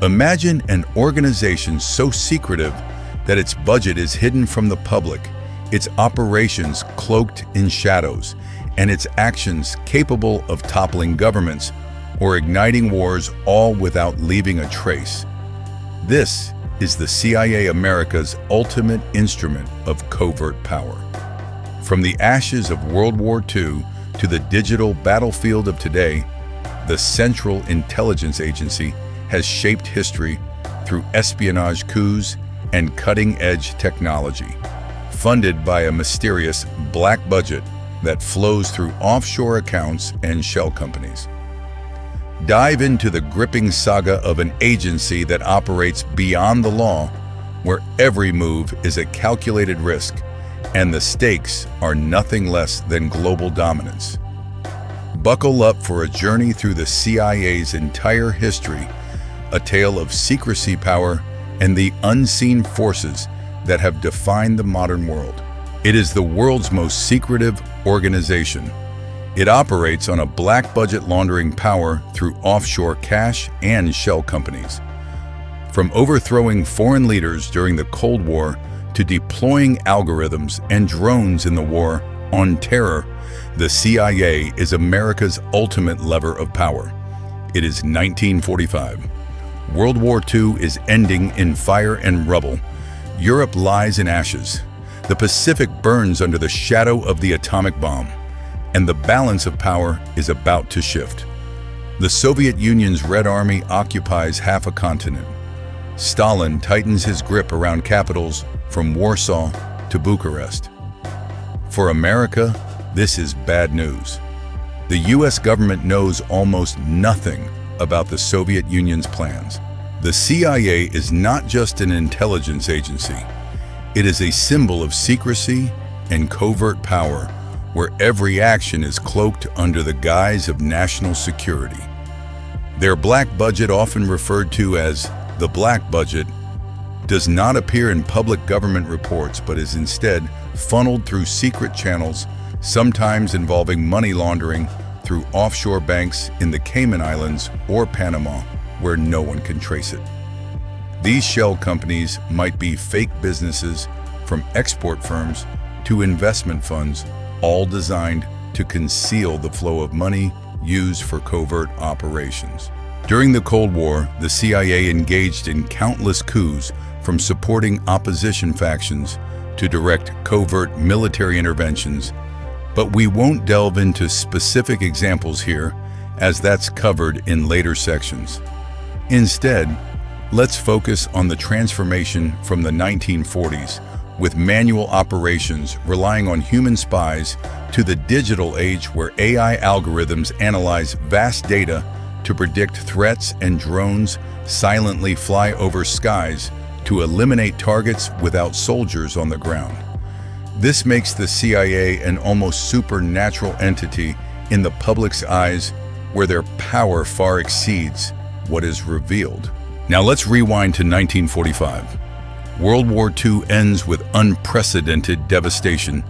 Imagine an organization so secretive that its budget is hidden from the public, its operations cloaked in shadows, and its actions capable of toppling governments or igniting wars, all without leaving a trace. This is the CIA, America's ultimate instrument of covert power. From the ashes of World War II to the digital battlefield of today, the Central Intelligence Agency has shaped history through espionage, coups, and cutting-edge technology, funded by a mysterious black budget that flows through offshore accounts and shell companies. Dive into the gripping saga of an agency that operates beyond the law, where every move is a calculated risk, and the stakes are nothing less than global dominance. Buckle up for a journey through the CIA's entire history, a tale of secrecy, power, and the unseen forces that have defined the modern world. It is the world's most secretive organization. It operates on a black budget, laundering power through offshore cash and shell companies. From overthrowing foreign leaders during the Cold War to deploying algorithms and drones in the war on terror, the CIA is America's ultimate lever of power. It is 1945. World War II is ending in fire and rubble. Europe lies in ashes. The Pacific burns under the shadow of the atomic bomb, and the balance of power is about to shift. The Soviet Union's Red Army occupies half a continent. Stalin tightens his grip around capitals from Warsaw to Bucharest. For America, this is bad news. The US government knows almost nothing about the Soviet Union's plans. The CIA is not just an intelligence agency. It is a symbol of secrecy and covert power, where every action is cloaked under the guise of national security. Their black budget, often referred to as the black budget, does not appear in public government reports, but is instead funneled through secret channels, sometimes involving money laundering through offshore banks in the Cayman Islands or Panama, where no one can trace it. These shell companies might be fake businesses, from export firms to investment funds, all designed to conceal the flow of money used for covert operations. During the Cold War, the CIA engaged in countless coups, from supporting opposition factions to direct covert military interventions, but we won't delve into specific examples here, as that's covered in later sections. Instead, let's focus on the transformation from the 1940s, with manual operations relying on human spies, to the digital age where AI algorithms analyze vast data to predict threats, and drones silently fly over skies to eliminate targets without soldiers on the ground. This makes the CIA an almost supernatural entity in the public's eyes, where their power far exceeds what is revealed. Now let's rewind to 1945. World War II ends with unprecedented devastation.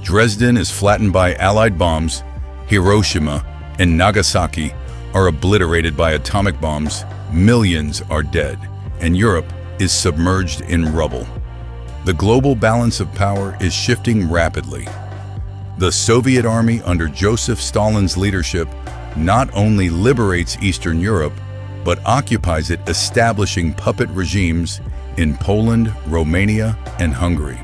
Dresden is flattened by Allied bombs. Hiroshima and Nagasaki are obliterated by atomic bombs. Millions are dead, and Europe is submerged in rubble. The global balance of power is shifting rapidly. The Soviet Army, under Joseph Stalin's leadership, not only liberates Eastern Europe, but occupies it, establishing puppet regimes in Poland, Romania, and Hungary.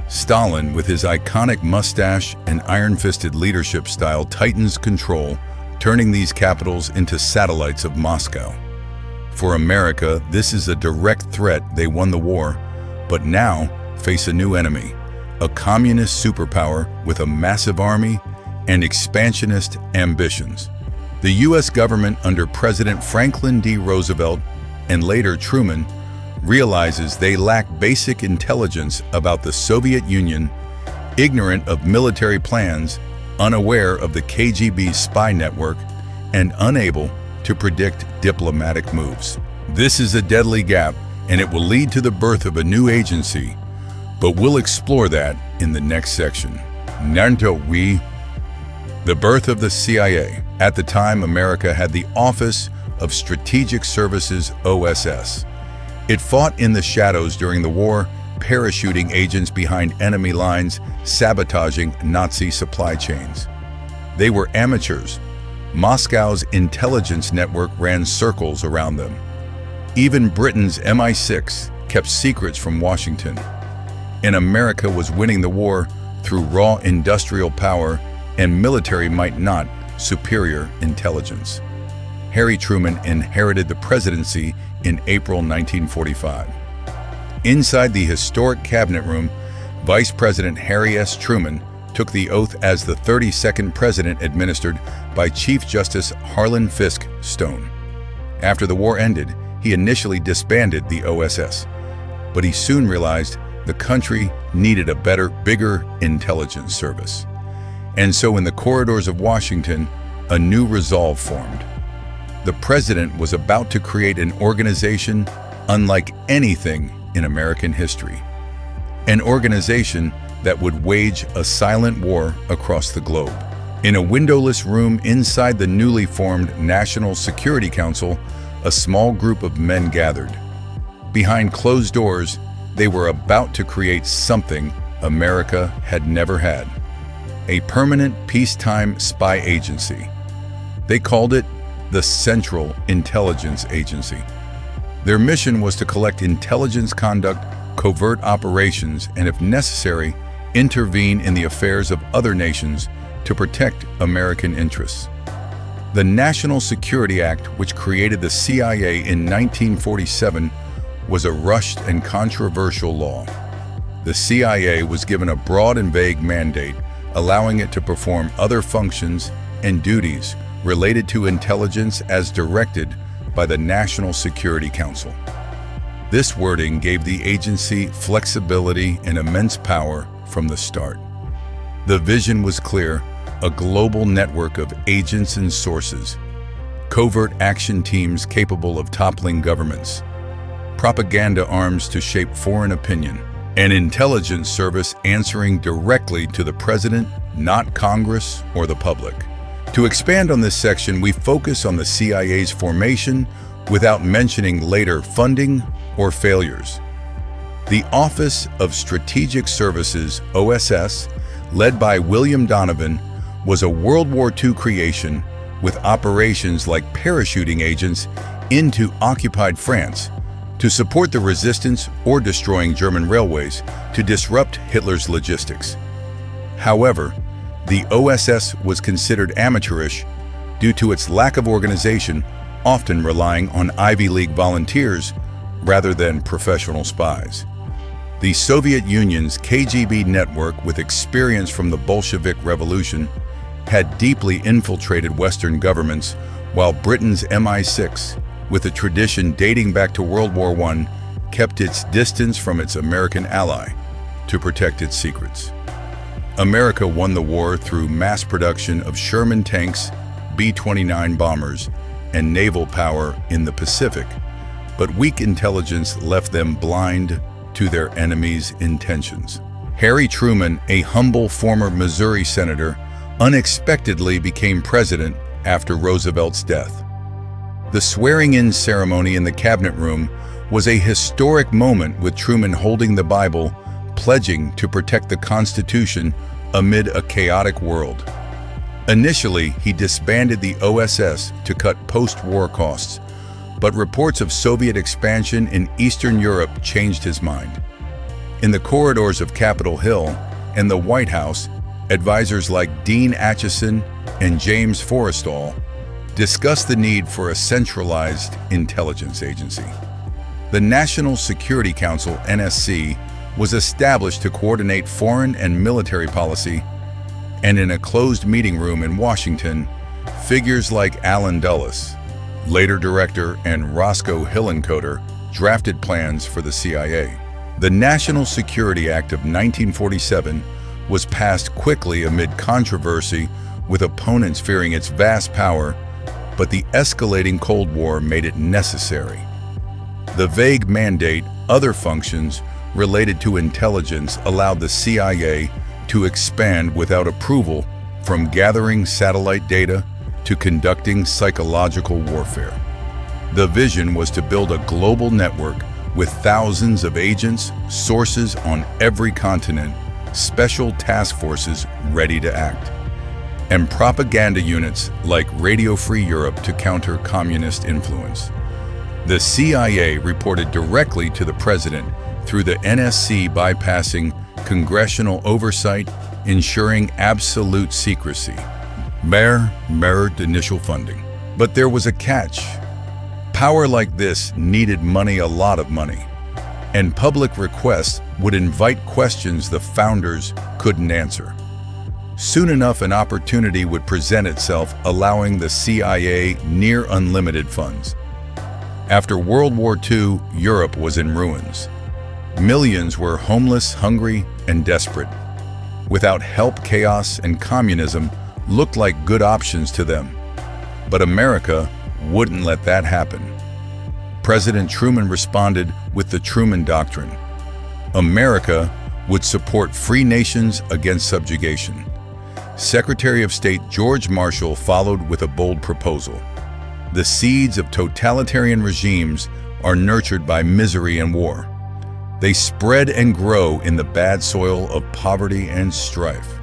Stalin, with his iconic mustache and iron-fisted leadership style, tightens control, turning these capitals into satellites of Moscow. For America, this is a direct threat. They won the war, but now face a new enemy, a communist superpower with a massive army and expansionist ambitions. The US government, under President Franklin D. Roosevelt and later Truman, realizes they lack basic intelligence about the Soviet Union, ignorant of military plans, unaware of the KGB spy network, and unable to predict diplomatic moves. This is a deadly gap, and it will lead to the birth of a new agency, but we'll explore that in the next section. The birth of the CIA. At the time, America had the Office of Strategic Services OSS. It fought in the shadows during the war, parachuting agents behind enemy lines, sabotaging Nazi supply chains. They were amateurs. Moscow's intelligence network ran circles around them. Even Britain's MI6 kept secrets from Washington. And America was winning the war through raw industrial power and military might not superior intelligence. Harry Truman inherited the presidency in April 1945. Inside the historic cabinet room, Vice President Harry S. Truman took the oath as the 32nd president administered by Chief Justice Harlan Fiske Stone. After the war ended, he initially disbanded the OSS, but he soon realized the country needed a better, bigger intelligence service. And so in the corridors of Washington, a new resolve formed. The president was about to create an organization unlike anything in American history. An organization that would wage a silent war across the globe. In a windowless room inside the newly formed National Security Council, a small group of men gathered. Behind closed doors, they were about to create something America had never had. A permanent peacetime spy agency. They called it the Central Intelligence Agency. Their mission was to collect intelligence, conduct covert operations, and if necessary, intervene in the affairs of other nations to protect American interests. The National Security Act, which created the CIA in 1947, was a rushed and controversial law. The CIA was given a broad and vague mandate, allowing it to perform other functions and duties related to intelligence as directed by the National Security Council. This wording gave the agency flexibility and immense power from the start. The vision was clear: a global network of agents and sources, covert action teams capable of toppling governments, propaganda arms to shape foreign opinion, an intelligence service answering directly to the president, not Congress or the public. To expand on this section, we focus on the CIA's formation without mentioning later funding or failures. The Office of Strategic Services, OSS, led by William Donovan, was a World War II creation with operations like parachuting agents into occupied France to support the resistance or destroying German railways to disrupt Hitler's logistics. However, the OSS was considered amateurish due to its lack of organization, often relying on Ivy League volunteers rather than professional spies. The Soviet Union's KGB network, with experience from the Bolshevik Revolution, had deeply infiltrated Western governments, while Britain's MI6, with a tradition dating back to World War I, kept its distance from its American ally to protect its secrets. America won the war through mass production of Sherman tanks, B-29 bombers, and naval power in the Pacific, but weak intelligence left them blind to their enemies' intentions. Harry Truman, a humble former Missouri senator, unexpectedly became president after Roosevelt's death. The swearing-in ceremony in the cabinet room was a historic moment, with Truman holding the Bible, pledging to protect the Constitution amid a chaotic world. Initially, he disbanded the OSS to cut post-war costs, but reports of Soviet expansion in Eastern Europe changed his mind. In the corridors of Capitol Hill and the White House, advisors like Dean Acheson and James Forrestal discussed the need for a centralized intelligence agency. The National Security Council, NSC, was established to coordinate foreign and military policy, and in a closed meeting room in Washington, figures like Allen Dulles, later director, and Roscoe Hillenkoetter drafted plans for the CIA. The National Security Act of 1947 was passed quickly amid controversy, with opponents fearing its vast power, but the escalating Cold War made it necessary. The vague mandate, other functions related to intelligence, allowed the CIA to expand without approval, from gathering satellite data to conducting psychological warfare. The vision was to build a global network with thousands of agents, sources on every continent, special task forces ready to act, and propaganda units like Radio Free Europe to counter communist influence. The CIA reported directly to the president through the NSC, bypassing congressional oversight, ensuring absolute secrecy. Mirrored initial funding. But there was a catch. Power like this needed money, a lot of money, and public requests would invite questions the founders couldn't answer. Soon enough, an opportunity would present itself, allowing the CIA near unlimited funds. After World War II, Europe was in ruins. Millions were homeless, hungry, and desperate. Without help, chaos and communism looked like good options to them. But America wouldn't let that happen. President Truman responded with the Truman Doctrine. America would support free nations against subjugation. Secretary of State George Marshall followed with a bold proposal. The seeds of totalitarian regimes are nurtured by misery and war. They spread and grow in the bad soil of poverty and strife.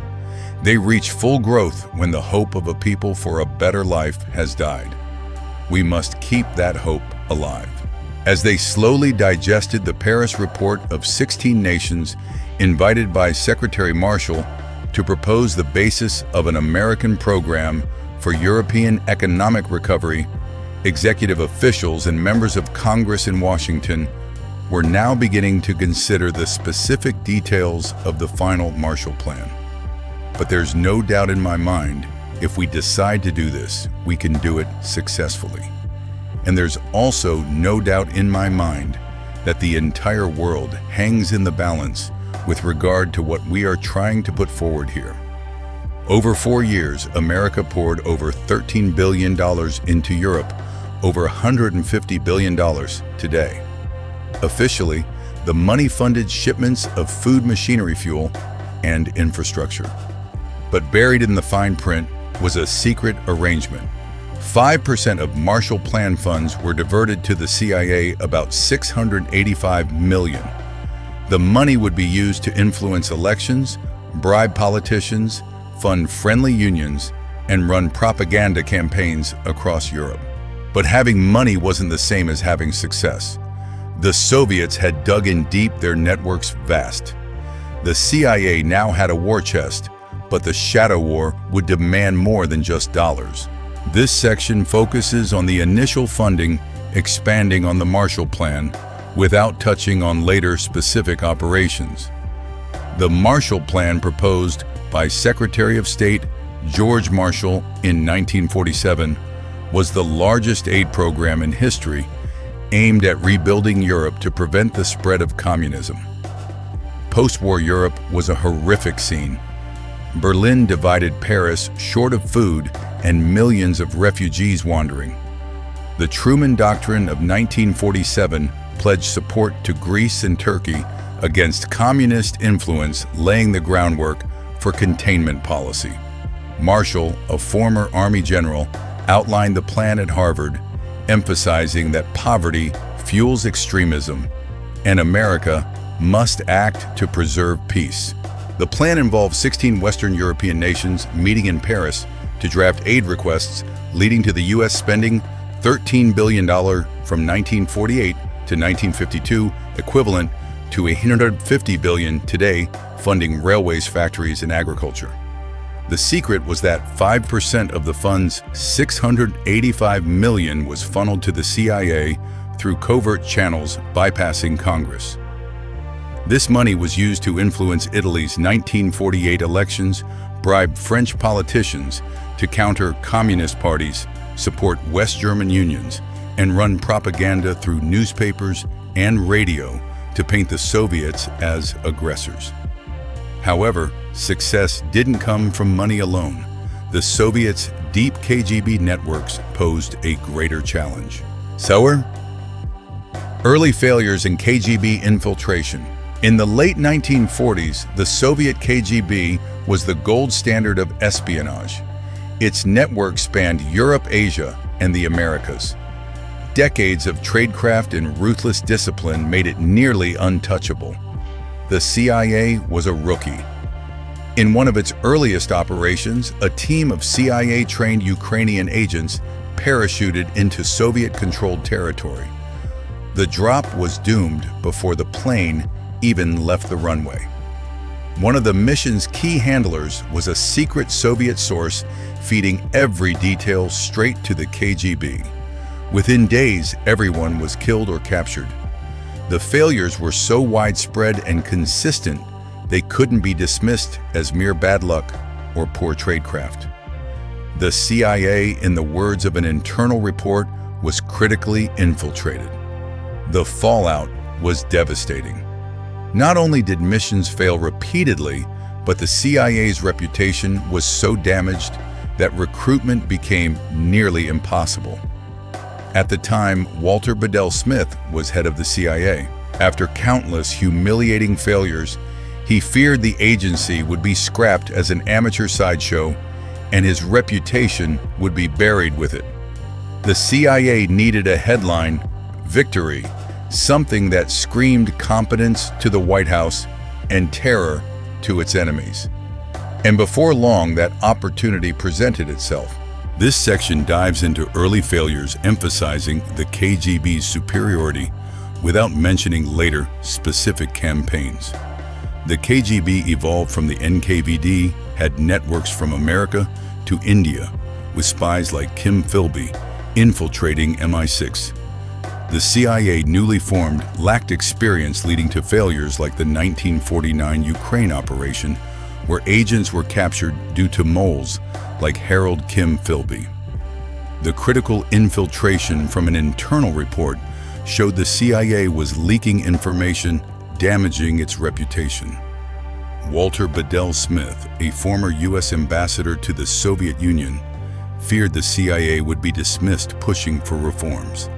They reach full growth when the hope of a people for a better life has died. We must keep that hope alive. As they slowly digested the Paris Report of 16 nations invited by Secretary Marshall to propose the basis of an American program for European economic recovery, executive officials and members of Congress in Washington were now beginning to consider the specific details of the final Marshall Plan. But there's no doubt in my mind, if we decide to do this, we can do it successfully. And there's also no doubt in my mind that the entire world hangs in the balance with regard to what we are trying to put forward here. Over 4 years, America poured over $13 billion into Europe, over $150 billion today. Officially, the money funded shipments of food machinery fuel and infrastructure. But buried in the fine print was a secret arrangement. 5% of Marshall Plan funds were diverted to the CIA, about $685 million. The money would be used to influence elections, bribe politicians, fund friendly unions, and run propaganda campaigns across Europe. But having money wasn't the same as having success. The Soviets had dug in deep, their networks vast. The CIA now had a war chest, but the shadow war would demand more than just dollars. This section focuses on the initial funding, expanding on the Marshall Plan, without touching on later specific operations. The Marshall Plan, proposed by Secretary of State George Marshall in 1947, was the largest aid program in history aimed at rebuilding Europe to prevent the spread of communism. Post-war Europe was a horrific scene. Berlin divided Paris, short of food and millions of refugees wandering. The Truman Doctrine of 1947 pledged support to Greece and Turkey against communist influence, laying the groundwork for containment policy. Marshall, a former Army general, outlined the plan at Harvard, emphasizing that poverty fuels extremism and America must act to preserve peace. The plan involved 16 Western European nations meeting in Paris to draft aid requests, leading to the U.S. spending $13 billion from 1948 to 1952, equivalent to $150 billion today, funding railways, factories, and agriculture. The secret was that 5% of the fund's $685 million was funneled to the CIA through covert channels bypassing Congress. This money was used to influence Italy's 1948 elections, bribe French politicians to counter communist parties, support West German unions, and run propaganda through newspapers and radio to paint the Soviets as aggressors. However, success didn't come from money alone. The Soviets' deep KGB networks posed a greater challenge. Early failures in KGB infiltration. In the late 1940s, the Soviet KGB was the gold standard of espionage. Its network spanned Europe, Asia, and the Americas. decades of tradecraft and ruthless discipline made it nearly untouchable. The CIA was a rookie. In one of its earliest operations, a team of CIA-trained Ukrainian agents parachuted into Soviet-controlled territory. The drop was doomed before the plane even left the runway. One of the mission's key handlers was a secret Soviet source feeding every detail straight to the KGB. Within days, everyone was killed or captured. The failures were so widespread and consistent, they couldn't be dismissed as mere bad luck or poor tradecraft. The CIA, in the words of an internal report, was critically infiltrated. The fallout was devastating. Not only did missions fail repeatedly, but the CIA's reputation was so damaged that recruitment became nearly impossible. At the time, Walter Bedell Smith was head of the CIA. After countless humiliating failures, he feared the agency would be scrapped as an amateur sideshow, and his reputation would be buried with it. The CIA needed a headline, "Victory," something that screamed competence to the White House and terror to its enemies. And before long, that opportunity presented itself. This section dives into early failures, emphasizing the KGB's superiority without mentioning later specific campaigns. The KGB evolved from the NKVD, had networks from America to India, with spies like Kim Philby infiltrating MI6. The CIA, newly formed, lacked experience, leading to failures like the 1949 Ukraine operation, where agents were captured due to moles like Harold Kim Philby. The critical infiltration from an internal report showed the CIA was leaking information, damaging its reputation. Walter Bedell Smith, a former U.S. ambassador to the Soviet Union, feared the CIA would be dismissed pushing for reforms.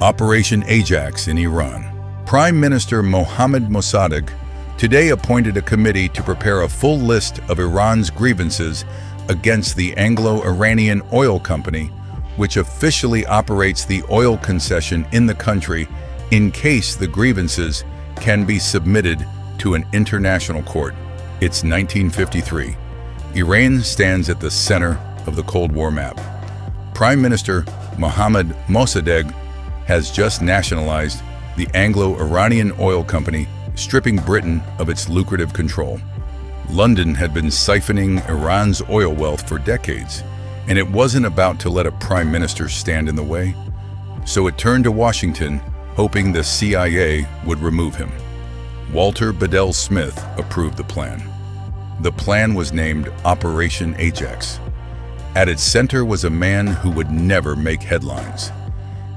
Operation Ajax in Iran. Prime Minister Mohammad Mossadegh today appointed a committee to prepare a full list of Iran's grievances against the Anglo-Iranian Oil Company, which officially operates the oil concession in the country, in case the grievances can be submitted to an international court. It's 1953. Iran stands at the center of the Cold War map. Prime Minister Mohammad Mossadegh has just nationalized the Anglo-Iranian Oil Company, stripping Britain of its lucrative control. London had been siphoning Iran's oil wealth for decades, and it wasn't about to let a prime minister stand in the way. So it turned to Washington, hoping the CIA would remove him. Walter Bedell Smith approved the plan. The plan was named Operation Ajax. At its center was a man who would never make headlines.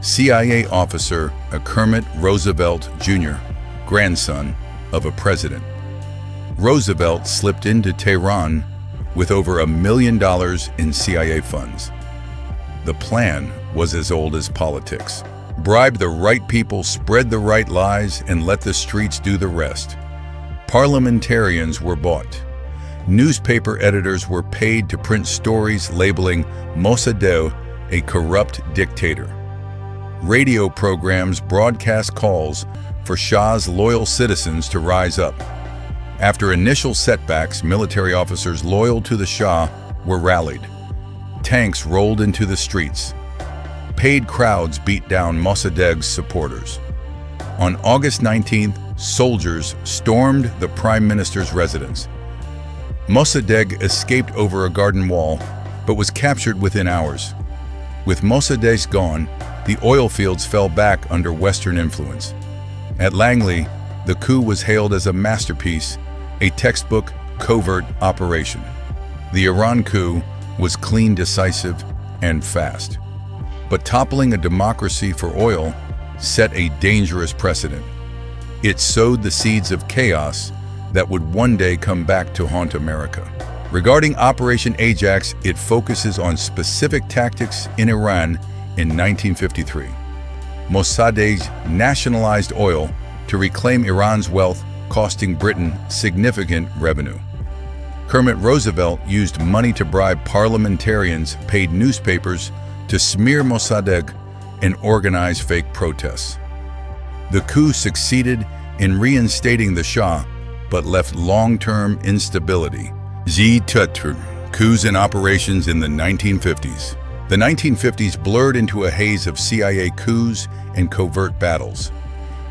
CIA officer Kermit Roosevelt Jr., grandson of a president. Roosevelt slipped into Tehran with over $1 million in CIA funds. The plan was as old as politics. Bribe the right people, spread the right lies, and let the streets do the rest. Parliamentarians were bought. Newspaper editors were paid to print stories labeling Mossadegh a corrupt dictator. Radio programs broadcast calls for Shah's loyal citizens to rise up. After initial setbacks, military officers loyal to the Shah were rallied. Tanks rolled into the streets. Paid crowds beat down Mossadegh's supporters. On August 19th, soldiers stormed the prime minister's residence. Mossadegh escaped over a garden wall, but was captured within hours. With Mossadegh gone, the oil fields fell back under Western influence. At Langley, the coup was hailed as a masterpiece, a textbook covert operation. The Iran coup was clean, decisive, and fast. But toppling a democracy for oil set a dangerous precedent. It sowed the seeds of chaos that would one day come back to haunt America. Regarding Operation Ajax, it focuses on specific tactics in Iran in 1953. Mossadegh nationalized oil to reclaim Iran's wealth, costing Britain significant revenue. Kermit Roosevelt used money to bribe parliamentarians, paid newspapers to smear Mossadegh and organize fake protests. The coup succeeded in reinstating the Shah, but left long-term instability. Coups in operations in the 1950s. The 1950s blurred into a haze of CIA coups and covert battles.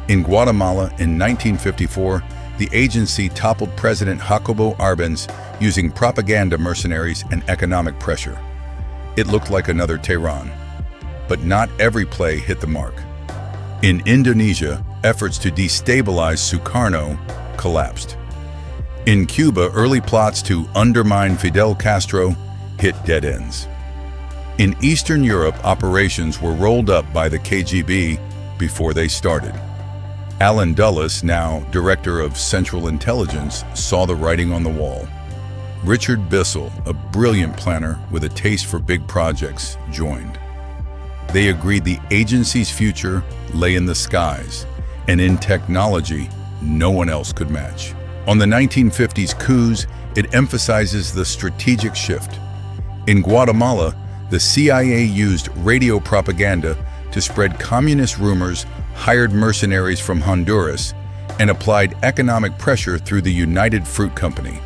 In Guatemala in 1954, the agency toppled President Jacobo Arbenz using propaganda mercenaries and economic pressure. It looked like another Tehran. But not every play hit the mark. In Indonesia, efforts to destabilize Sukarno collapsed. In Cuba, early plots to undermine Fidel Castro hit dead ends. In Eastern Europe, operations were rolled up by the KGB before they started. Alan Dulles, now Director of Central Intelligence, saw the writing on the wall. Richard Bissell, a brilliant planner with a taste for big projects, joined. They agreed the agency's future lay in the skies, and in technology no one else could match. On the 1950s coups, it emphasizes the strategic shift. In Guatemala, the CIA used radio propaganda to spread communist rumors, hired mercenaries from Honduras, and applied economic pressure through the United Fruit Company.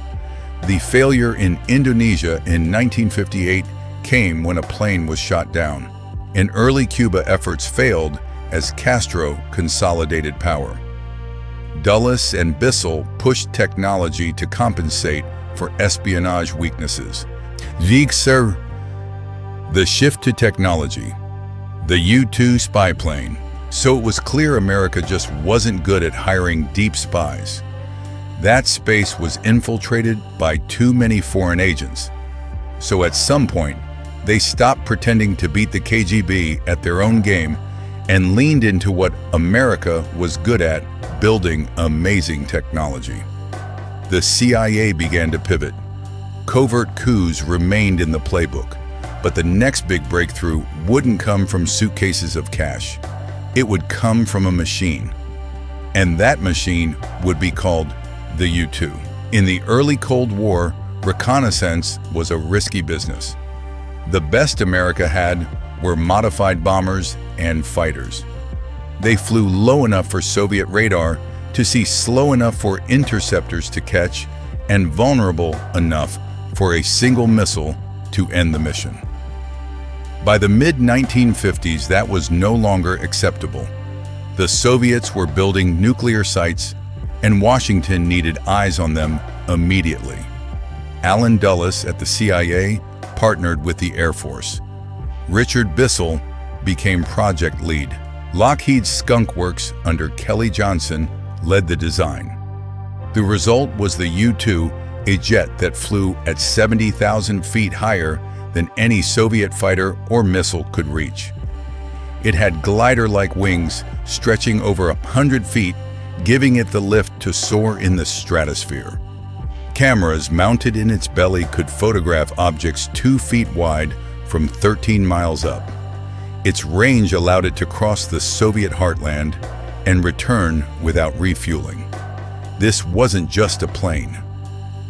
The failure in Indonesia in 1958 came when a plane was shot down. And early Cuba efforts failed as Castro consolidated power. Dulles and Bissell pushed technology to compensate for espionage weaknesses. The shift to technology. The U-2 spy plane. So it was clear America just wasn't good at hiring deep spies. That space was infiltrated by too many foreign agents. So at some point, they stopped pretending to beat the KGB at their own game and leaned into what America was good at, building amazing technology. The CIA began to pivot. Covert coups remained in the playbook, but the next big breakthrough wouldn't come from suitcases of cash. It would come from a machine. And that machine would be called the U-2. In the early Cold War, reconnaissance was a risky business. The best America had were modified bombers and fighters. They flew low enough for Soviet radar to see slow enough for interceptors to catch and vulnerable enough for a single missile to end the mission. By the mid-1950s, that was no longer acceptable. The Soviets were building nuclear sites, and Washington needed eyes on them immediately. Alan Dulles at the CIA partnered with the Air Force. Richard Bissell became project lead. Lockheed's Skunk Works under Kelly Johnson led the design. The result was the U-2, a jet that flew at 70,000 feet higher than any Soviet fighter or missile could reach. It had glider-like wings stretching over 100 feet, giving it the lift to soar in the stratosphere. Cameras mounted in its belly could photograph objects 2 feet wide from 13 miles up. Its range allowed it to cross the Soviet heartland and return without refueling. This wasn't just a plane.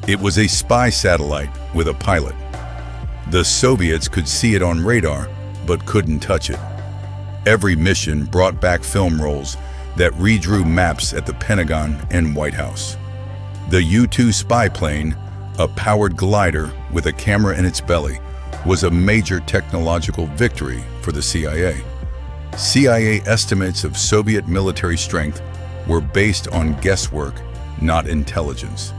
It was a spy satellite with a pilot. The Soviets could see it on radar, but couldn't touch it. Every mission brought back film rolls that redrew maps at the Pentagon and White House. The U-2 spy plane, a powered glider with a camera in its belly, was a major technological victory for the CIA. CIA estimates of Soviet military strength were based on guesswork, not intelligence.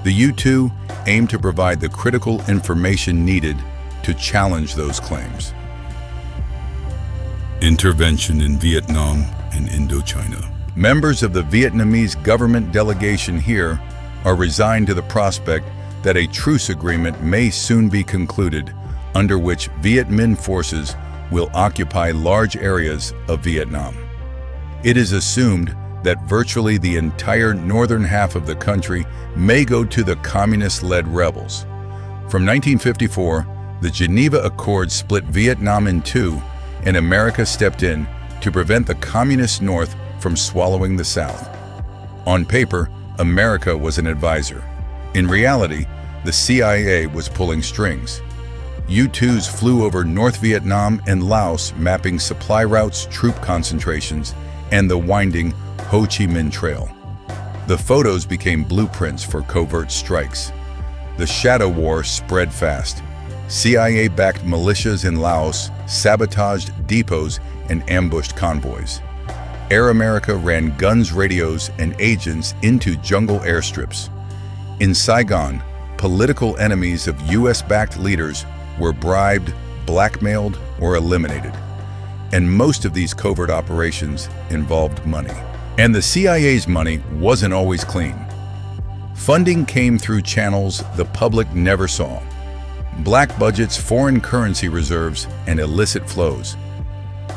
The U-2 aimed to provide the critical information needed to challenge those claims. Intervention in Vietnam and Indochina. Members of the Vietnamese government delegation here are resigned to the prospect that a truce agreement may soon be concluded, under which Viet Minh forces will occupy large areas of Vietnam. It is assumed that virtually the entire northern half of the country may go to the communist-led rebels. From 1954, the Geneva Accords split Vietnam in two, and America stepped in to prevent the communist North from swallowing the South. On paper, America was an advisor. In reality, the CIA was pulling strings. U-2s flew over North Vietnam and Laos, mapping supply routes, troop concentrations, and the winding Ho Chi Minh Trail. The photos became blueprints for covert strikes. The shadow war spread fast. CIA-backed militias in Laos sabotaged depots and ambushed convoys. Air America ran guns, radios, and agents into jungle airstrips. In Saigon, political enemies of US-backed leaders were bribed, blackmailed, or eliminated. And most of these covert operations involved money. And the CIA's money wasn't always clean. Funding came through channels the public never saw. Black budgets, foreign currency reserves, and illicit flows.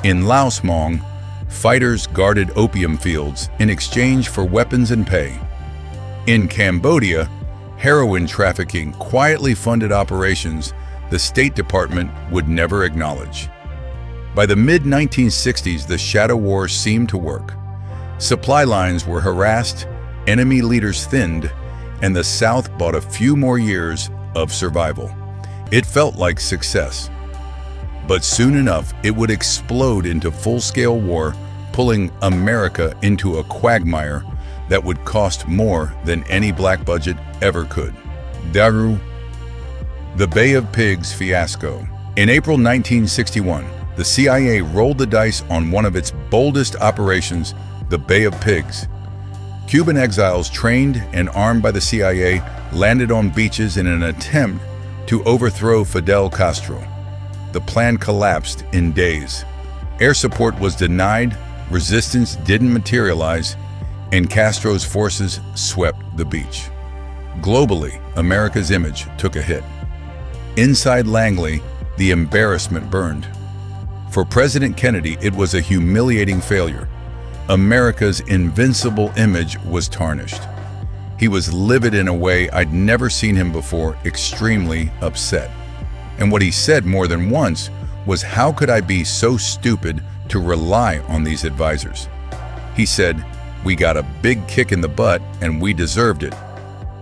In Laos Mong, fighters guarded opium fields in exchange for weapons and pay. In Cambodia, heroin trafficking quietly funded operations the State Department would never acknowledge. By the mid-1960s, the shadow war seemed to work. Supply lines were harassed, enemy leaders thinned, and the South bought a few more years of survival. It felt like success. But soon enough, it would explode into full-scale war, pulling America into a quagmire that would cost more than any black budget ever could. Daru. The Bay of Pigs fiasco. In April 1961, the CIA rolled the dice on one of its boldest operations, the Bay of Pigs. Cuban exiles trained and armed by the CIA landed on beaches in an attempt to overthrow Fidel Castro. The plan collapsed in days. Air support was denied, resistance didn't materialize, and Castro's forces swept the beach. Globally, America's image took a hit. Inside Langley, the embarrassment burned. For President Kennedy, it was a humiliating failure. America's invincible image was tarnished. He was livid in a way I'd never seen him before, extremely upset. And what he said more than once was, "How could I be so stupid to rely on these advisors?" He said, "We got a big kick in the butt and we deserved it,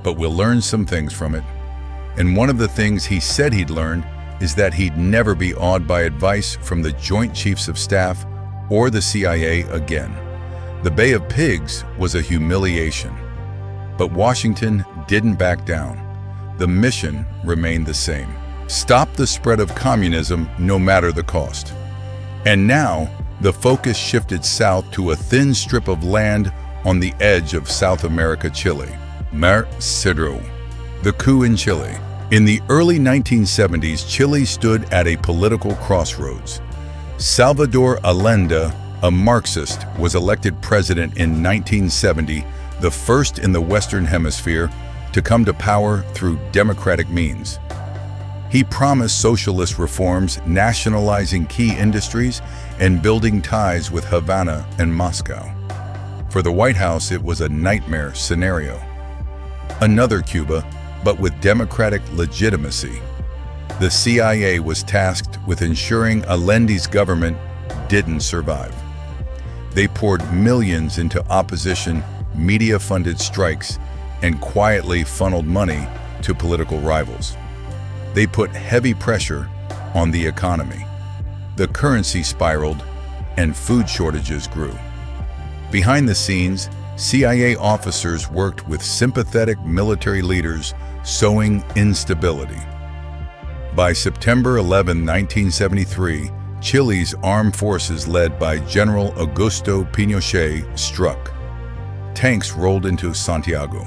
but we'll learn some things from it." And one of the things he said he'd learned is that he'd never be awed by advice from the Joint Chiefs of Staff or the CIA again. The Bay of Pigs was a humiliation. But Washington didn't back down. The mission remained the same. Stop the spread of communism no matter the cost. And now, the focus shifted south to a thin strip of land on the edge of South America, Chile. Mar Cedro. The coup in Chile. In the early 1970s, Chile stood at a political crossroads. Salvador Allende, a Marxist, was elected president in 1970, the first in the Western Hemisphere to come to power through democratic means. He promised socialist reforms, nationalizing key industries and building ties with Havana and Moscow. For the White House, it was a nightmare scenario. Another Cuba, but with democratic legitimacy. The CIA was tasked with ensuring Allende's government didn't survive. They poured millions into opposition, media-funded strikes, and quietly funneled money to political rivals. They put heavy pressure on the economy. The currency spiraled, and food shortages grew. Behind the scenes, CIA officers worked with sympathetic military leaders, sowing instability. By September 11, 1973, Chile's armed forces led by General Augusto Pinochet struck. Tanks rolled into Santiago.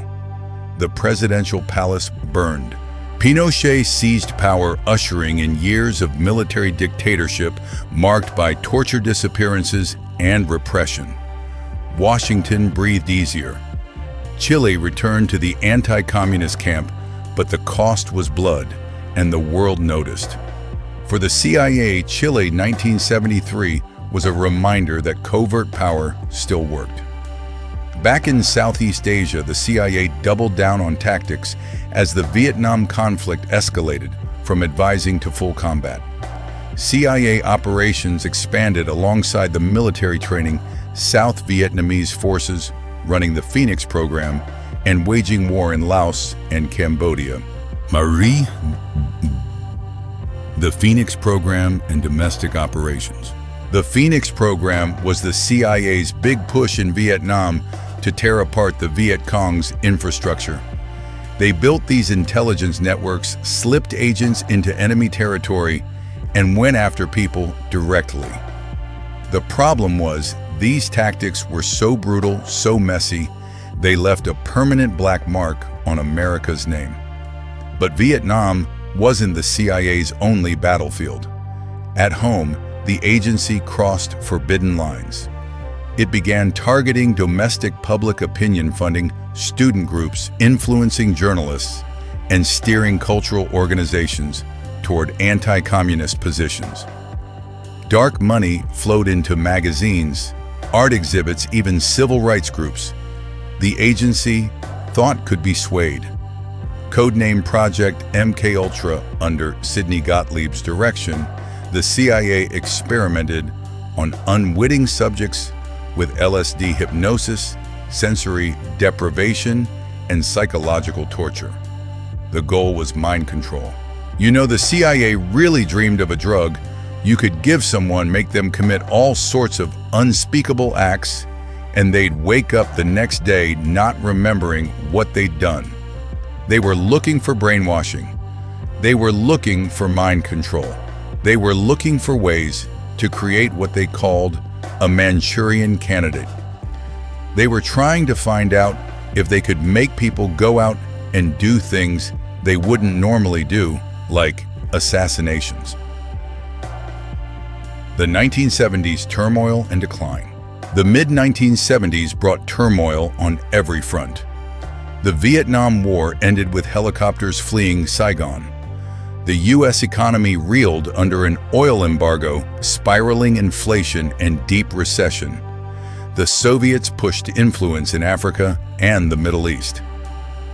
The presidential palace burned. Pinochet seized power, ushering in years of military dictatorship marked by torture, disappearances, and repression. Washington breathed easier. Chile returned to the anti-communist camp, but the cost was blood, and the world noticed. For the CIA, Chile 1973 was a reminder that covert power still worked. Back in Southeast Asia, the CIA doubled down on tactics as the Vietnam conflict escalated from advising to full combat. CIA operations expanded alongside the military training, South Vietnamese forces running the Phoenix program and waging war in Laos and Cambodia. Marie The Phoenix Program and Domestic Operations. The Phoenix Program was the CIA's big push in Vietnam to tear apart the Viet Cong's infrastructure. They built these intelligence networks, slipped agents into enemy territory, and went after people directly. The problem was, these tactics were so brutal, so messy, they left a permanent black mark on America's name. But Vietnam wasn't the CIA's only battlefield. At home, the agency crossed forbidden lines. It began targeting domestic public opinion funding, student groups, influencing journalists, and steering cultural organizations toward anti-communist positions. Dark money flowed into magazines, art exhibits, even civil rights groups. The agency thought could be swayed. Codenamed Project MKUltra under Sidney Gottlieb's direction, the CIA experimented on unwitting subjects with LSD hypnosis, sensory deprivation, and psychological torture. The goal was mind control. You know, the CIA really dreamed of a drug you could give someone, make them commit all sorts of unspeakable acts, and they'd wake up the next day not remembering what they'd done. They were looking for brainwashing. They were looking for mind control. They were looking for ways to create what they called a Manchurian candidate. They were trying to find out if they could make people go out and do things they wouldn't normally do, like assassinations. The 1970s turmoil and decline. The mid-1970s brought turmoil on every front. The Vietnam War ended with helicopters fleeing Saigon. The U.S. economy reeled under an oil embargo, spiraling inflation, and deep recession. The Soviets pushed influence in Africa and the Middle East.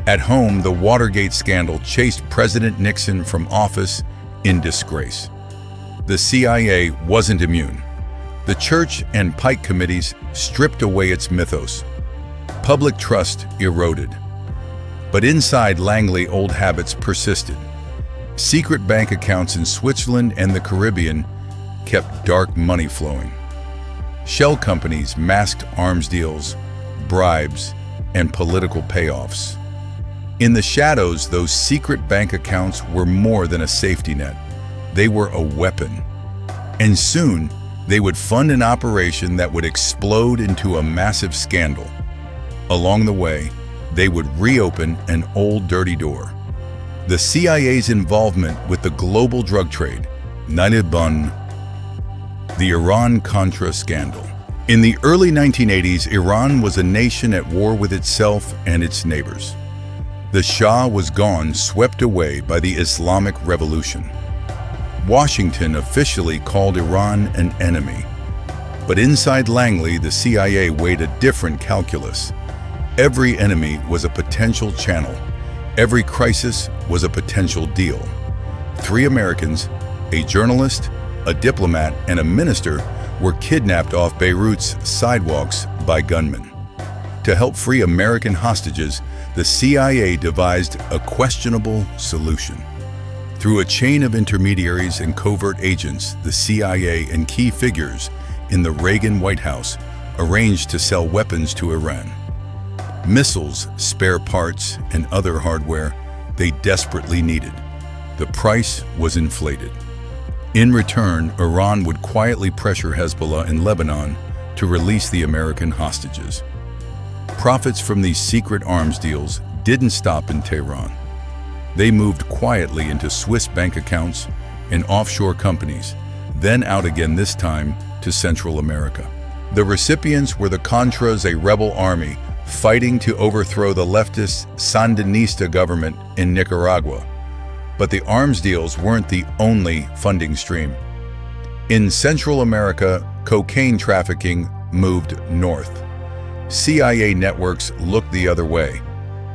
At home, the Watergate scandal chased President Nixon from office in disgrace. The CIA wasn't immune. The Church and Pike committees stripped away its mythos. Public trust eroded. But inside Langley, old habits persisted. Secret bank accounts in Switzerland and the Caribbean kept dark money flowing. Shell companies masked arms deals, bribes, and political payoffs. In the shadows, those secret bank accounts were more than a safety net. They were a weapon. And soon, they would fund an operation that would explode into a massive scandal. Along the way, they would reopen an old dirty door. The CIA's involvement with the global drug trade, the Iran-Contra scandal. In the early 1980s, Iran was a nation at war with itself and its neighbors. The Shah was gone, swept away by the Islamic Revolution. Washington officially called Iran an enemy. But inside Langley, the CIA weighed a different calculus. Every enemy was a potential channel. Every crisis was a potential deal. 3 Americans, a journalist, a diplomat, and a minister were kidnapped off Beirut's sidewalks by gunmen. To help free American hostages, the CIA devised a questionable solution. Through a chain of intermediaries and covert agents, the CIA and key figures in the Reagan White House arranged to sell weapons to Iran. Missiles, spare parts, and other hardware they desperately needed. The price was inflated. In return, Iran would quietly pressure Hezbollah in Lebanon to release the American hostages. Profits from these secret arms deals didn't stop in Tehran. They moved quietly into Swiss bank accounts and offshore companies, then out again, this time to Central America. The recipients were the Contras, a rebel army fighting to overthrow the leftist Sandinista government in Nicaragua. But the arms deals weren't the only funding stream. In Central America, cocaine trafficking moved north. CIA networks looked the other way,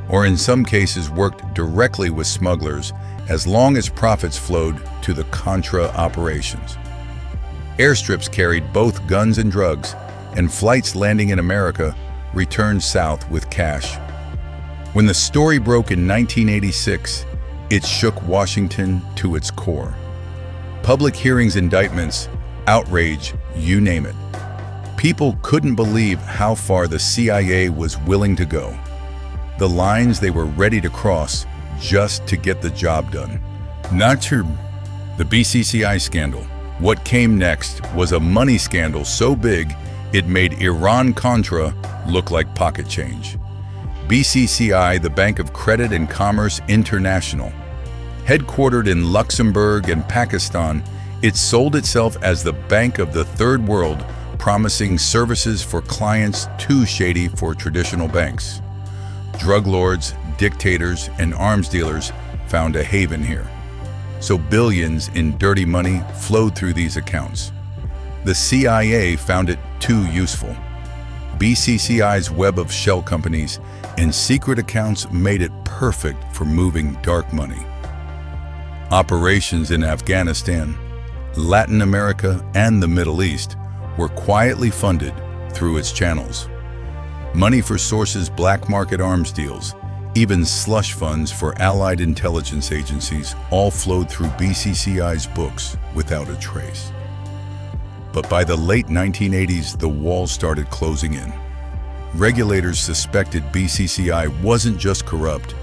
or in some cases worked directly with smugglers as long as profits flowed to the Contra operations. Airstrips carried both guns and drugs, and flights landing in America returned south with cash. When the story broke in 1986, it shook Washington to its core. Public hearings, indictments, outrage, you name it. People couldn't believe how far the CIA was willing to go. The lines they were ready to cross just to get the job done. Not true. The BCCI scandal. What came next was a money scandal so big it made Iran-Contra look like pocket change. BCCI, the Bank of Credit and Commerce International. Headquartered in Luxembourg and Pakistan, it sold itself as the Bank of the Third World, promising services for clients too shady for traditional banks. Drug lords, dictators, and arms dealers found a haven here. So billions in dirty money flowed through these accounts. The CIA found it too useful. BCCI's web of shell companies and secret accounts made it perfect for moving dark money. Operations in Afghanistan, Latin America, and the Middle East were quietly funded through its channels. Money for sources, black market arms deals, even slush funds for allied intelligence agencies all flowed through BCCI's books without a trace. But by the late 1980s, the walls started closing in. Regulators suspected BCCI wasn't just corrupt,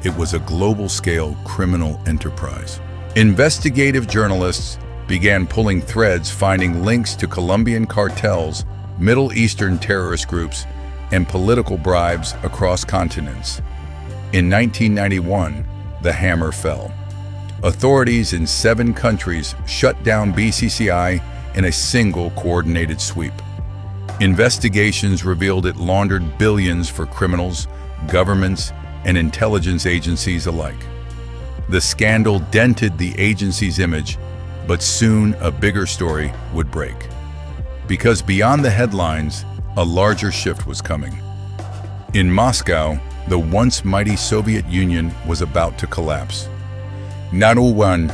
it was a global-scale criminal enterprise. Investigative journalists began pulling threads, finding links to Colombian cartels, Middle Eastern terrorist groups, and political bribes across continents. In 1991, the hammer fell. Authorities in 7 countries shut down BCCI in a single coordinated sweep. Investigations revealed it laundered billions for criminals, governments, and intelligence agencies alike. The scandal dented the agency's image, but soon a bigger story would break. Because beyond the headlines, a larger shift was coming. In Moscow, the once mighty Soviet Union was about to collapse. Not one.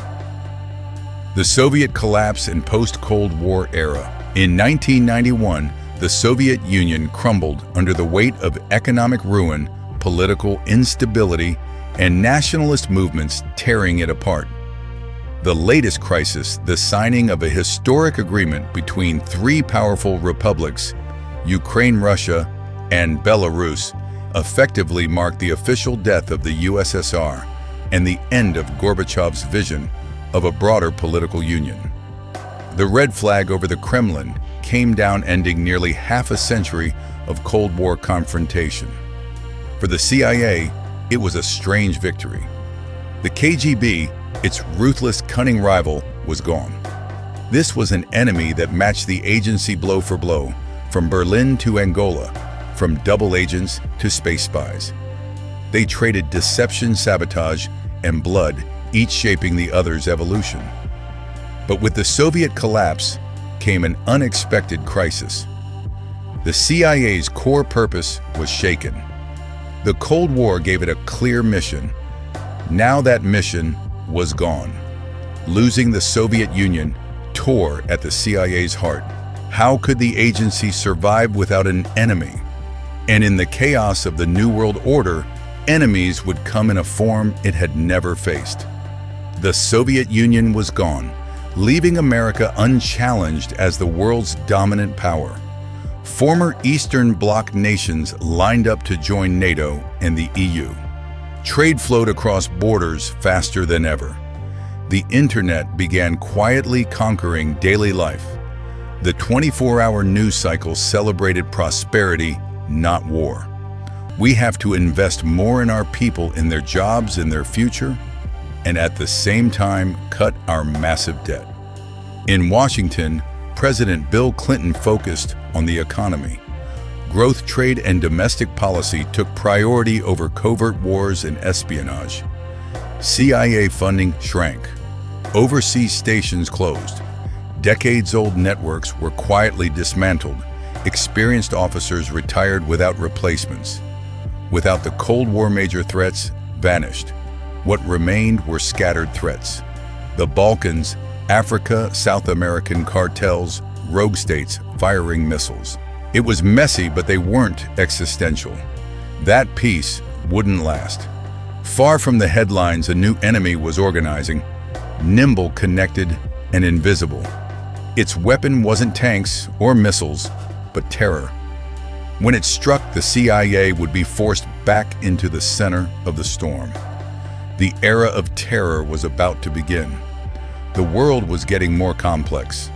The Soviet collapse in post-Cold War era. In 1991, the Soviet Union crumbled under the weight of economic ruin, political instability, and nationalist movements tearing it apart. The latest crisis, the signing of a historic agreement between 3 powerful republics, Ukraine, Russia, and Belarus, effectively marked the official death of the USSR and the end of Gorbachev's vision of a broader political union. The red flag over the Kremlin came down, ending nearly half a century of Cold War confrontation. For the CIA, it was a strange victory. The KGB, its ruthless, cunning rival, was gone. This was an enemy that matched the agency blow for blow, from Berlin to Angola, from double agents to space spies. They traded deception, sabotage, and blood, each shaping the other's evolution. But with the Soviet collapse came an unexpected crisis. The CIA's core purpose was shaken. The Cold War gave it a clear mission. Now that mission was gone. Losing the Soviet Union tore at the CIA's heart. How could the agency survive without an enemy? And in the chaos of the New World Order, enemies would come in a form it had never faced. The Soviet Union was gone, leaving America unchallenged as the world's dominant power. Former Eastern Bloc nations lined up to join NATO and the EU. Trade flowed across borders faster than ever. The internet began quietly conquering daily life. The 24-hour news cycle celebrated prosperity, not war. We have to invest more in our people, in their jobs, in their future, and at the same time cut our massive debt. In Washington, President Bill Clinton focused on the economy. Growth, trade, and domestic policy took priority over covert wars and espionage. CIA funding shrank. Overseas stations closed. Decades-old networks were quietly dismantled. Experienced officers retired without replacements. Without the Cold War, major threats vanished. What remained were scattered threats. The Balkans, Africa, South American cartels, rogue states firing missiles. It was messy, but they weren't existential. That peace wouldn't last. Far from the headlines, a new enemy was organizing. Nimble, connected, and invisible. Its weapon wasn't tanks or missiles, but terror. When it struck, the CIA would be forced back into the center of the storm. The era of terror was about to begin. The world was getting more complex.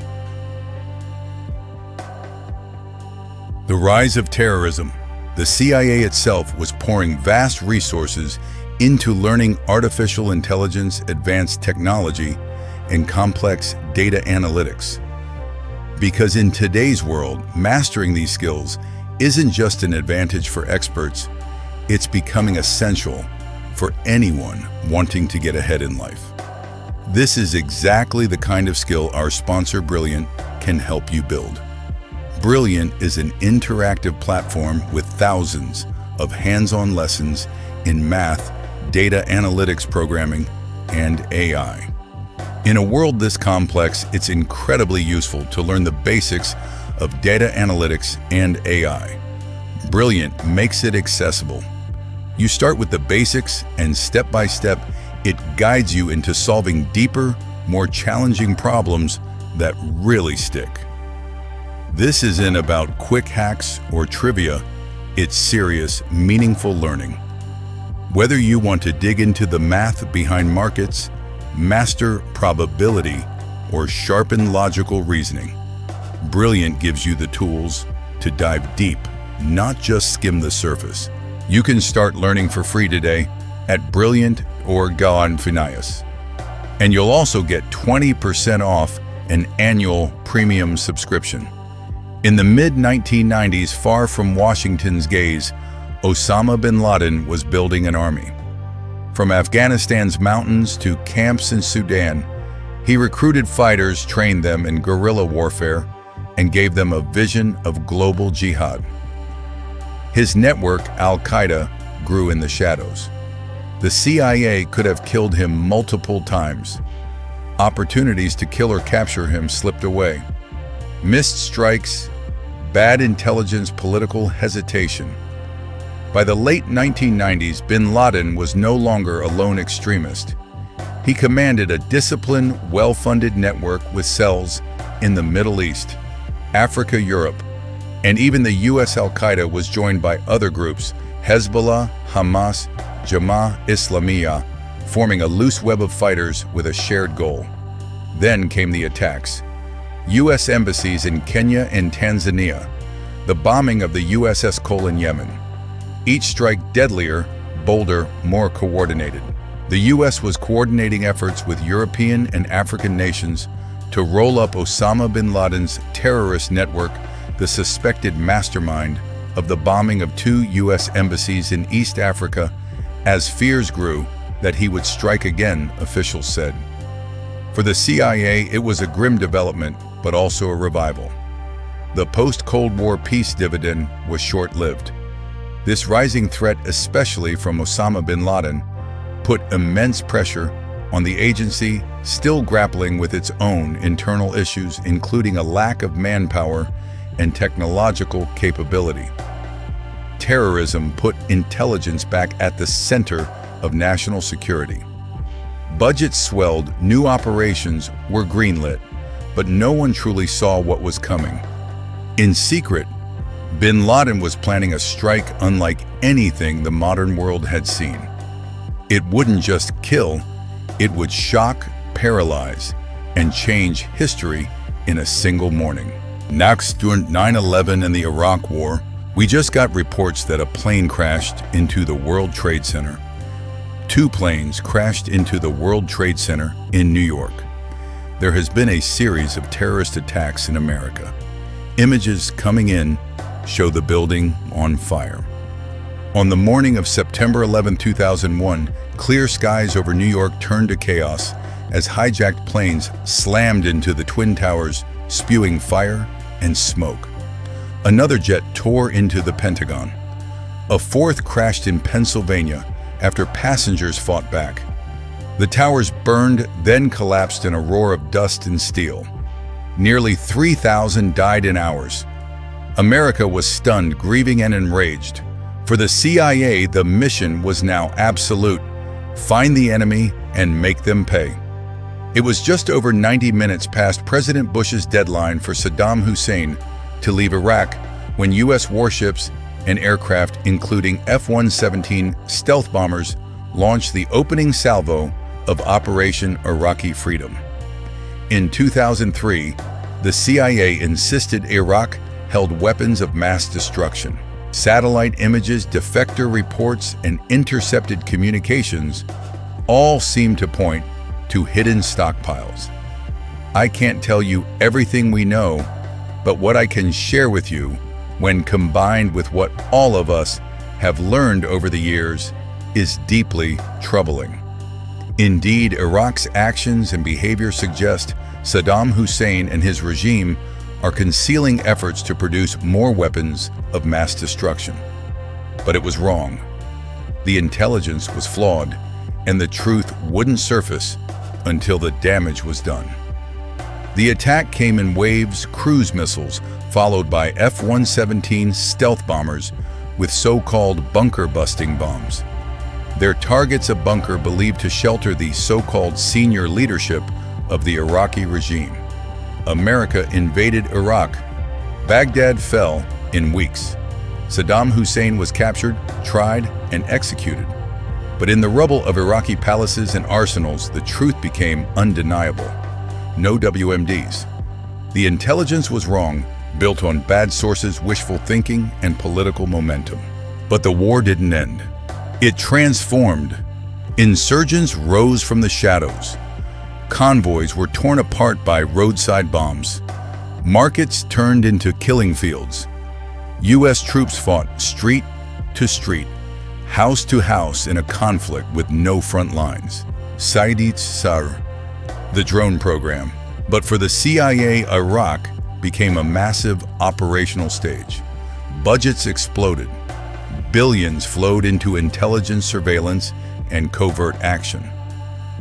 The rise of terrorism. The CIA itself was pouring vast resources into learning artificial intelligence, advanced technology, and complex data analytics. Because in today's world, mastering these skills isn't just an advantage for experts, it's becoming essential for anyone wanting to get ahead in life. This is exactly the kind of skill our sponsor Brilliant can help you build. Brilliant is an interactive platform with thousands of hands-on lessons in math, data analytics programming, and AI. In a world this complex, it's incredibly useful to learn the basics of data analytics and AI. Brilliant makes it accessible. You start with the basics, and step by step, it guides you into solving deeper, more challenging problems that really stick. This isn't about quick hacks or trivia, it's serious, meaningful learning. Whether you want to dig into the math behind markets, master probability, or sharpen logical reasoning, Brilliant gives you the tools to dive deep, not just skim the surface. You can start learning for free today at Brilliant or Finance. And you'll also get 20% off an annual premium subscription. In the mid-1990s, far from Washington's gaze, Osama bin Laden was building an army. From Afghanistan's mountains to camps in Sudan, he recruited fighters, trained them in guerrilla warfare, and gave them a vision of global jihad. His network, Al-Qaeda, grew in the shadows. The CIA could have killed him multiple times. Opportunities to kill or capture him slipped away. Missed strikes, bad intelligence, political hesitation. By the late 1990s, bin Laden was no longer a lone extremist. He commanded a disciplined, well-funded network with cells in the Middle East, Africa, Europe, and even the US Al-Qaeda was joined by other groups, Hezbollah, Hamas, Jamaah Islamiyah, forming a loose web of fighters with a shared goal. Then came the attacks. US embassies in Kenya and Tanzania, the bombing of the USS Cole in Yemen. Each strike deadlier, bolder, more coordinated. The US was coordinating efforts with European and African nations to roll up Osama bin Laden's terrorist network, the suspected mastermind of the bombing of 2 US embassies in East Africa, as fears grew that he would strike again, officials said. For the CIA, it was a grim development, but also a revival. The post-Cold War peace dividend was short-lived. This rising threat, especially from Osama bin Laden, put immense pressure on the agency, still grappling with its own internal issues, including a lack of manpower and technological capability. Terrorism put intelligence back at the center of national security. Budgets swelled, new operations were greenlit, but no one truly saw what was coming. In secret, bin Laden was planning a strike unlike anything the modern world had seen. It wouldn't just kill, it would shock, paralyze, and change history in a single morning. Next, during 9/11 and the Iraq War, we just got reports that a plane crashed into the World Trade Center. 2 planes crashed into the World Trade Center in New York. There has been a series of terrorist attacks in America. Images coming in show the building on fire. On the morning of September 11, 2001, clear skies over New York turned to chaos as hijacked planes slammed into the Twin Towers, spewing fire and smoke. Another jet tore into the Pentagon. A 4th crashed in Pennsylvania after passengers fought back. The towers burned, then collapsed in a roar of dust and steel. Nearly 3,000 died in hours. America was stunned, grieving, and enraged. For the CIA, the mission was now absolute: find the enemy and make them pay. It was just over 90 minutes past President Bush's deadline for Saddam Hussein to leave Iraq when U.S. warships and aircraft, including F-117 stealth bombers, launched the opening salvo of Operation Iraqi Freedom. In 2003, the CIA insisted Iraq held weapons of mass destruction. Satellite images, defector reports, and intercepted communications all seem to point to hidden stockpiles. I can't tell you everything we know, but what I can share with you, when combined with what all of us have learned over the years, is deeply troubling. Indeed, Iraq's actions and behavior suggest Saddam Hussein and his regime are concealing efforts to produce more weapons of mass destruction. But it was wrong. The intelligence was flawed, and the truth wouldn't surface until the damage was done. The attack came in waves, cruise missiles, followed by F-117 stealth bombers with so-called bunker-busting bombs. Their targets a bunker believed to shelter the so-called senior leadership of the Iraqi regime. America invaded Iraq. Baghdad fell in weeks. Saddam Hussein was captured, tried, and executed. But in the rubble of Iraqi palaces and arsenals, the truth became undeniable. No WMDs. The intelligence was wrong, built on bad sources, wishful thinking, and political momentum. But the war didn't end. It transformed. Insurgents rose from the shadows. Convoys were torn apart by roadside bombs. Markets turned into killing fields. U.S. troops fought street to street, house to house in a conflict with no front lines. Saidit Sar, the drone program. But for the CIA, Iraq became a massive operational stage. Budgets exploded. Billions flowed into intelligence, surveillance, and covert action.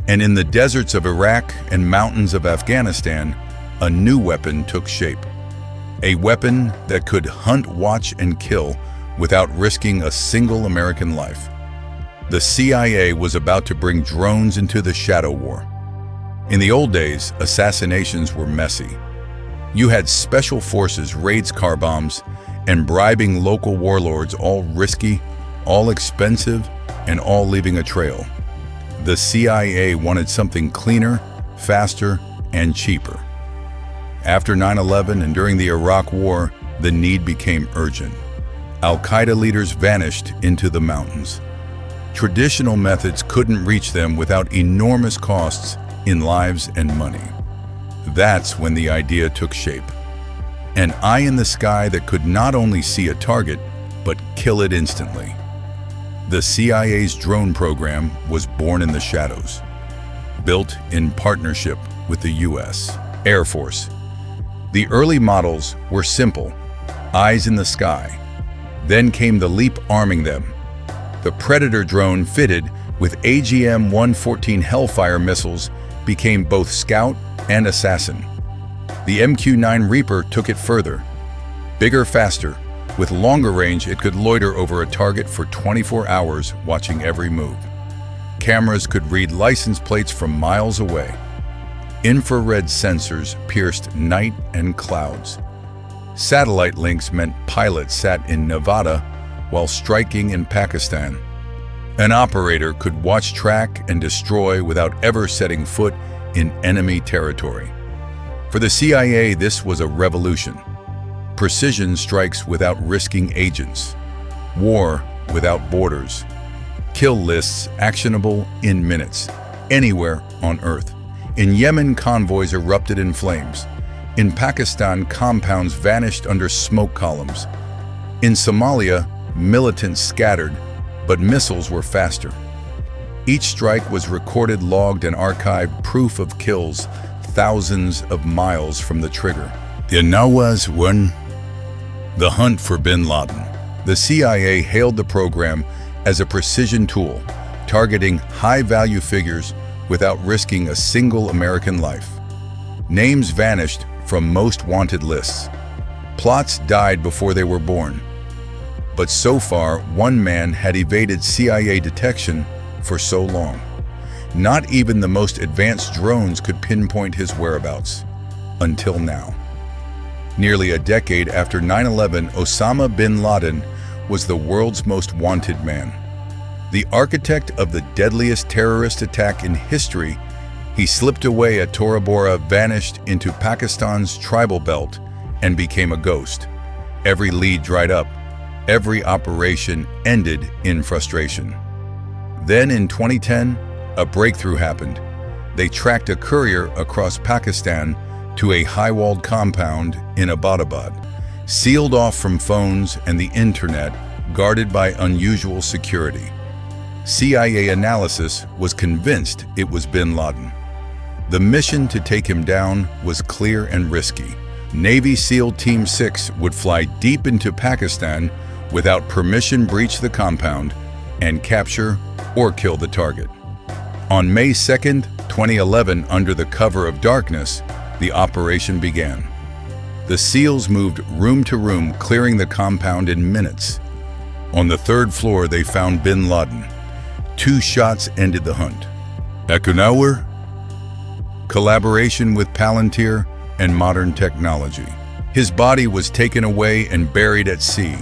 And in the deserts of Iraq and mountains of Afghanistan, a new weapon took shape. A weapon that could hunt, watch, and kill without risking a single American life. The CIA was about to bring drones into the shadow war. In the old days, assassinations were messy. You had special forces, raids, car bombs, and bribing local warlords, all risky, all expensive, and all leaving a trail. The CIA wanted something cleaner, faster, and cheaper. After 9/11 and during the Iraq War, the need became urgent. Al-Qaeda leaders vanished into the mountains. Traditional methods couldn't reach them without enormous costs in lives and money. That's when the idea took shape. An eye in the sky that could not only see a target, but kill it instantly. The CIA's drone program was born in the shadows, built in partnership with the U.S. Air Force. The early models were simple, eyes in the sky. Then came the leap arming them. The Predator drone fitted with AGM-114 Hellfire missiles became both scout and assassin. The MQ-9 Reaper took it further. Bigger, faster. With longer range, it could loiter over a target for 24 hours, watching every move. Cameras could read license plates from miles away. Infrared sensors pierced night and clouds. Satellite links meant pilots sat in Nevada while striking in Pakistan. An operator could watch, track, and destroy without ever setting foot in enemy territory. For the CIA, this was a revolution. Precision strikes without risking agents. War without borders. Kill lists actionable in minutes, anywhere on Earth. In Yemen, convoys erupted in flames. In Pakistan, compounds vanished under smoke columns. In Somalia, militants scattered, but missiles were faster. Each strike was recorded, logged, and archived, proof of kills thousands of miles from the trigger. The Nawaz won the hunt for bin Laden. The CIA hailed the program as a precision tool, targeting high-value figures without risking a single American life. Names vanished from most wanted lists. Plots died before they were born. But so far, one man had evaded CIA detection for so long. Not even the most advanced drones could pinpoint his whereabouts. Until now. Nearly a decade after 9/11, Osama bin Laden was the world's most wanted man. The architect of the deadliest terrorist attack in history, he slipped away at Tora Bora, vanished into Pakistan's tribal belt, and became a ghost. Every lead dried up. Every operation ended in frustration. Then in 2010, a breakthrough happened. They tracked a courier across Pakistan to a high-walled compound in Abbottabad, sealed off from phones and the internet, guarded by unusual security. CIA analysis was convinced it was bin Laden. The mission to take him down was clear and risky. Navy SEAL Team 6 would fly deep into Pakistan without permission, breach the compound, and capture or kill the target. On May 2, 2011, under the cover of darkness, the operation began. The SEALs moved room to room, clearing the compound in minutes. On the third floor, they found bin Laden. 2 shots ended the hunt. Ekunauer? Collaboration with Palantir and modern technology. His body was taken away and buried at sea.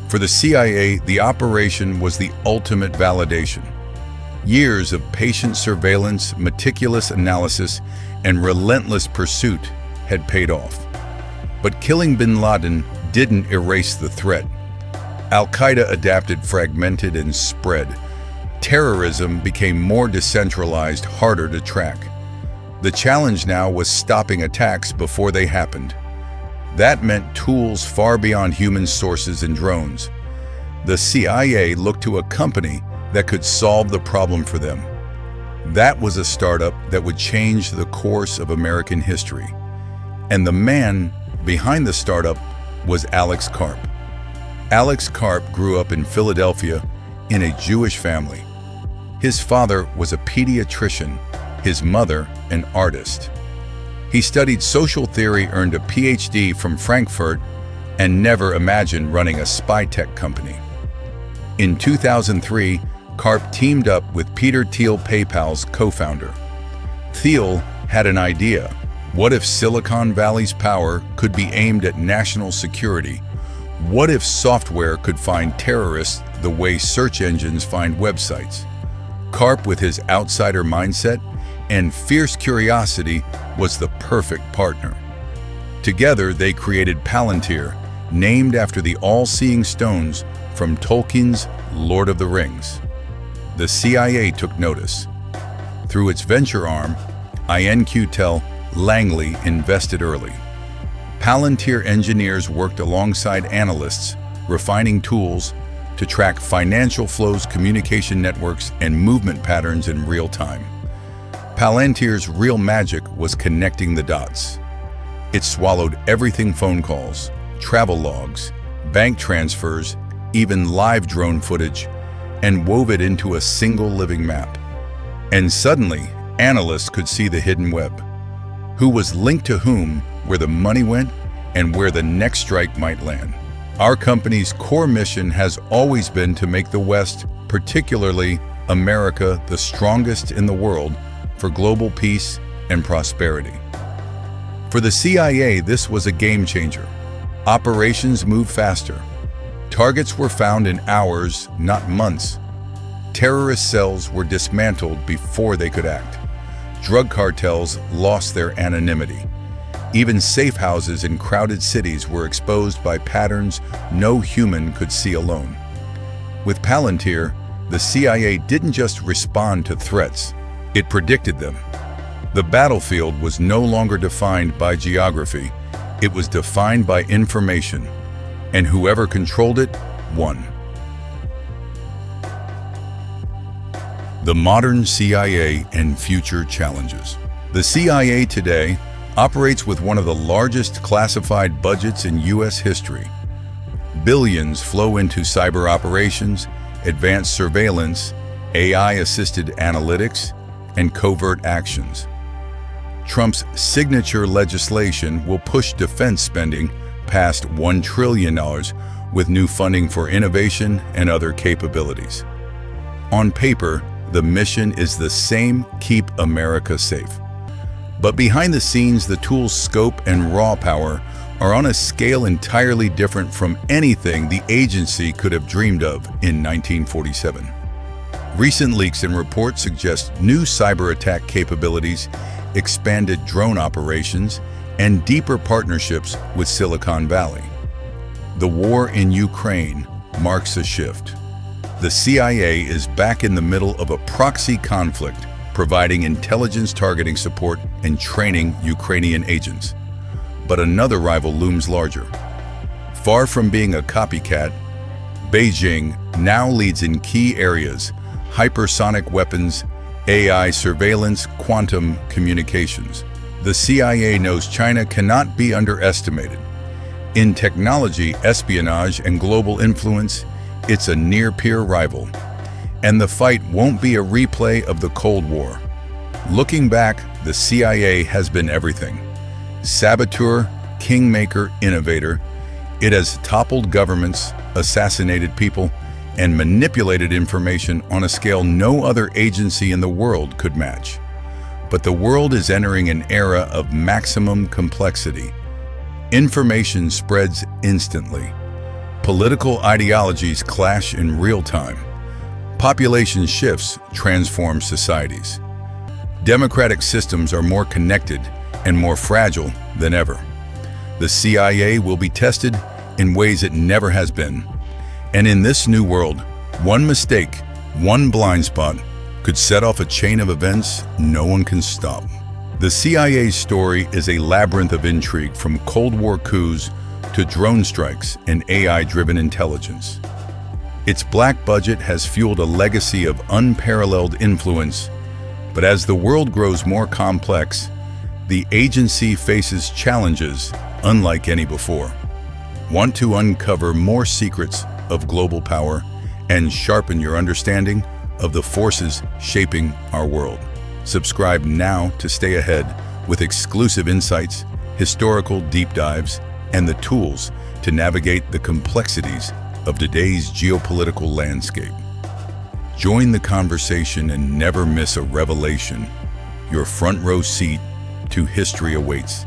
For the CIA, the operation was the ultimate validation. Years of patient surveillance, meticulous analysis, and relentless pursuit had paid off. But killing bin Laden didn't erase the threat. Al-Qaeda adapted, fragmented, and spread. Terrorism became more decentralized, harder to track. The challenge now was stopping attacks before they happened. That meant tools far beyond human sources and drones. The CIA looked to a company that could solve the problem for them. That was a startup that would change the course of American history. And the man behind the startup was Alex Karp. Alex Karp grew up in Philadelphia in a Jewish family. His father was a pediatrician, his mother an artist. He studied social theory, earned a PhD from Frankfurt, and never imagined running a spy tech company. In 2003, Karp teamed up with Peter Thiel, PayPal's co-founder. Thiel had an idea. What if Silicon Valley's power could be aimed at national security? What if software could find terrorists the way search engines find websites? Karp, with his outsider mindset and fierce curiosity, was the perfect partner. Together, they created Palantir, named after the all-seeing stones from Tolkien's Lord of the Rings. The CIA took notice. Through its venture arm, INQtel, Langley invested early. Palantir engineers worked alongside analysts, refining tools to track financial flows, communication networks, and movement patterns in real time. Palantir's real magic was connecting the dots. It swallowed everything: phone calls, travel logs, bank transfers, even live drone footage, and wove it into a single living map. And suddenly, analysts could see the hidden web. Who was linked to whom, where the money went, and where the next strike might land. Our company's core mission has always been to make the West, particularly America, the strongest in the world for global peace and prosperity. For the CIA, this was a game changer. Operations moved faster. Targets were found in hours, not months. Terrorist cells were dismantled before they could act. Drug cartels lost their anonymity. Even safe houses in crowded cities were exposed by patterns no human could see alone. With Palantir, the CIA didn't just respond to threats, it predicted them. The battlefield was no longer defined by geography, it was defined by information, and whoever controlled it won. The modern CIA and future challenges. The CIA today operates with one of the largest classified budgets in U.S. history. Billions flow into cyber operations, advanced surveillance, AI-assisted analytics, and covert actions. Trump's signature legislation will push defense spending past $1 trillion with new funding for innovation and other capabilities. On paper, The mission is the same: keep America safe. But behind the scenes, the tool's scope and raw power are on a scale entirely different from anything the agency could have dreamed of in 1947. Recent leaks and reports suggest new cyber attack capabilities, expanded drone operations, and deeper partnerships with Silicon Valley. The war in Ukraine marks a shift. The CIA is back in the middle of a proxy conflict, providing intelligence targeting support and training Ukrainian agents. But another rival looms larger. Far from being a copycat, Beijing now leads in key areas: hypersonic weapons, AI surveillance, quantum communications. The CIA knows China cannot be underestimated. In technology, espionage, and global influence, it's a near-peer rival. And the fight won't be a replay of the Cold War. Looking back, the CIA has been everything. Saboteur, kingmaker, innovator. It has toppled governments, assassinated people, and manipulated information on a scale no other agency in the world could match. But the world is entering an era of maximum complexity. Information spreads instantly. Political ideologies clash in real time. Population shifts transform societies. Democratic systems are more connected and more fragile than ever. The CIA will be tested in ways it never has been. And in this new world, one mistake, one blind spot, could set off a chain of events no one can stop. The CIA's story is a labyrinth of intrigue, from Cold War coups to drone strikes and AI-driven intelligence. Its black budget has fueled a legacy of unparalleled influence, but as the world grows more complex, the agency faces challenges unlike any before. Want to uncover more secrets of global power and sharpen your understanding of the forces shaping our world? Subscribe now to stay ahead with exclusive insights, historical deep dives, and the tools to navigate the complexities of today's geopolitical landscape. Join the conversation and never miss a revelation. Your front row seat to history awaits.